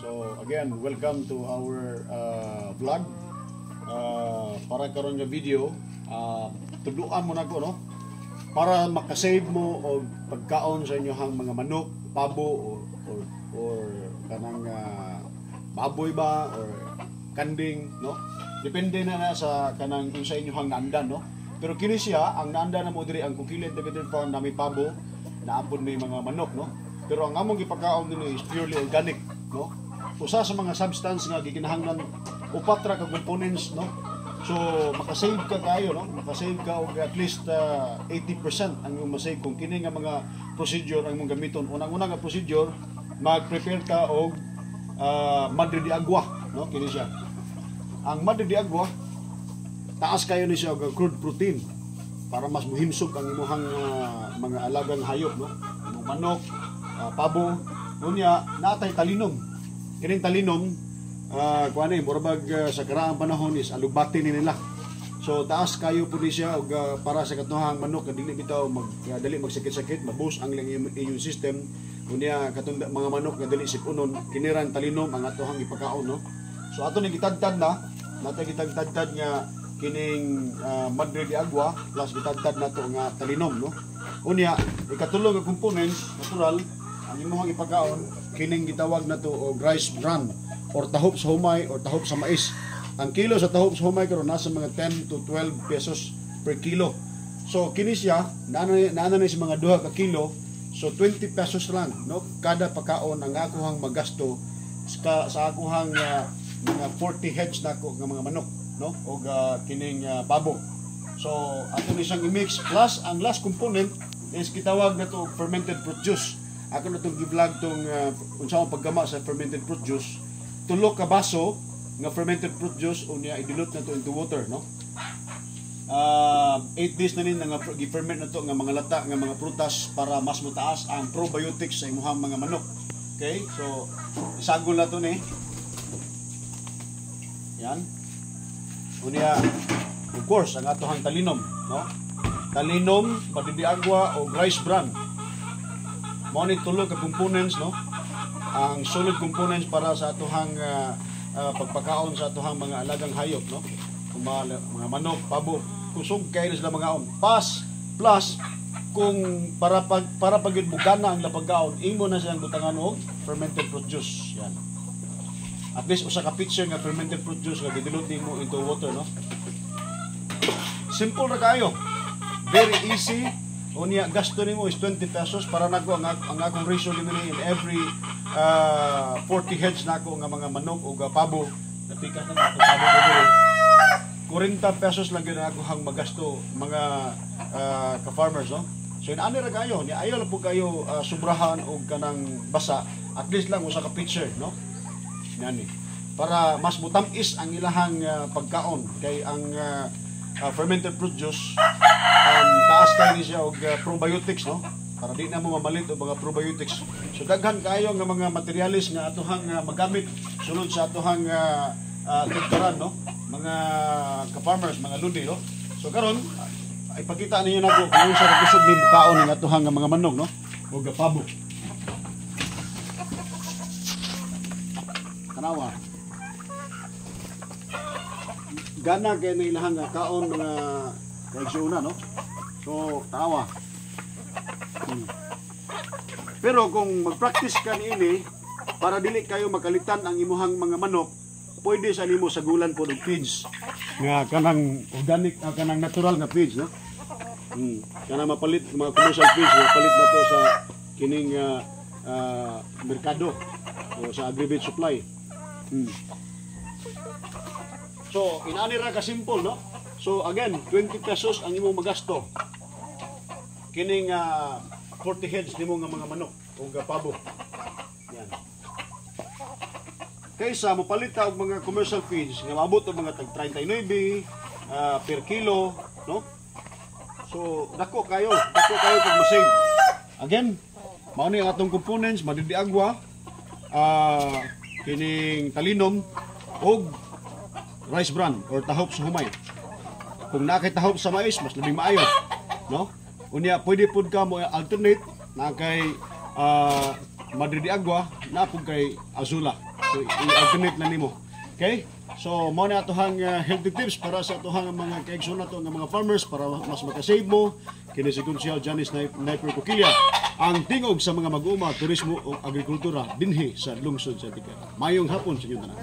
So again, welcome to our vlog. Para karon nga video, tudluan mo na ko, no? Para makasave mo og pagkaon sa inyohang mga manok, pabo or kanang baboy ba or kanding, no? Depende na sa kanang sa inyohang naandan, no? Pero kini siya ang naandan na mo diri ang Kukilid Integrated Farm na may pabo, naapod may mga manok, no? Pero ang among gipakaon dinhi is purely organic, no? Usa sa mga substance nga gikinahanglan upat ra ka components, no? So makasave ka kayo, no? Makasave ka og at least 80% ang imong masave kung kini nga mga procedure ang imong gamiton. Unang-una nga procedure, mag-prepare ka og madre de agua, no? Kini siya. Ang madre de agua, taas kayo ni siya og crude protein para mas muhimsog ang imong mga alagang hayop, no? Imong manok, pabo, unya natay talinom. Kining talinom, kuan ni murag sa karaang panahon is alugbati ni nila. So taas kayo pud siya og para sa katuhang manok dili bitaw dali magsakit-sakit, mabus ang immune system. Unya katong mga manok nga dili sipunon, kinirang talinom ang atohang ipakaon, no? So ato ni gitadtad na, natay gitadtad nga kining madre de agua plus gitadtad nato nga talinom, no? Unya ikatulo nga components natural ang imong ipakaon kining gitawag nato og rice bran or tahop sa humay or tahop sa mais. Ang kilo sa tahop sa humay karon nasa mga 10 to 12 pesos per kilo. So kini siya naana ni sa mga 2 ka kilo. So 20 pesos lang, no? Kada pagkaon ang akohang magasto sa akohang mga 40 heads nako nga mga manok, no? Og kining pabo. So ato ni siyang i-mix plus ang last component is gitawag nato fermented fruit juice. Ako na itong i-vlog itong unsang paggama sa fermented fruit juice. 3 ka baso nga fermented fruit juice unya i-dilute na to into water, no? 8 days na nin nga i-ferment na to nga mga lata nga mga prutas para mas mataas ang probiotics sa imuhang mga manok. Okay? So isagol na to ni. Yan. Unya of course ang atohang talinom, no? Talinom, madre de agua o rice bran. Mao ni tulo ka components, no? Ang solid components para sa atohang pagpakaon sa atohang mga alagang hayop, no? Mga manok, pabo, kusog kay sila mga on. Plus kung para pagid bugana ang lapagaon, imo na siyang butangan og fermented fruit juice. Yan. At least usa ka pitcher nga fermented fruit juice nga gidilute mo into water, no? Simple ra kayo. Very easy. Unya gasto nimo is 20 pesos para nako ang akong ratio dinhi in every 40 heads nako nga mga manok o pabo. Napikas na ako pabo ko 40 pesos lang gyud ako hang magasto mga ka-farmers, no? So inaani ra kayo, ni ayo lang po kayo sobrahan og kanang basa, at least lang usa ka pitcher, no? Nani. Para mas mutamis ang ilahang pagkaon kay ang fermented fruit juice taas kayo siya og probiotics, no? Para di na mo mamalit og mga probiotics. So daghan kayo nga mga materialis nga atohang magamit sulod sa atohang tektoran, no? Mga ka-farmers, mga ludi, no? So karon ipakita ninyo nako kung unsa ra kusog ni mukaon ng atohang mga manok, no? Og pabo. Tanawa. Gana kay na ilahang kaon mga reaksyon na, no? So, tawa. Pero kung mag-practice ka niini para dili kayo makalitan ang imuhang mga manok, pwede sa nimo sagulan po og feeds nga kanang organic, kanang natural nga feeds, no? Kanang mapalit mga commercial feeds, mapalit na to sa kining merkado o sa agri-feed supply. So, inaani ra ka simple, no? So, again, 20 pesos ang imong magasto. Kining 40 heads nimo nga mga manok o pabo. Yan. Kaysa mapalit ta og mga commercial feeds nga maabot og mga tag 39 per kilo, no? So, dako kayo kung masave. Again, mao ni ang atong components, madre de agua, kining talinom og rice bran or tahop sa humay. Kung nakay tahop sa mais, mas labing maayo, no? Unya pwede pud ka mo alternate na kay madre de agua na pud kay azula. So i-alternate na nimo. Okay? So mo na atohang healthy tips para sa atohang mga kaigsoon nato nga mga farmers para mas makasave mo kini si Kunsyal Janice Sniper Coquilla ang tingog sa mga mag-uma, turismo o agrikultura dinhi sa lungsod sa Tikara. Mayong hapon sa inyo tanan.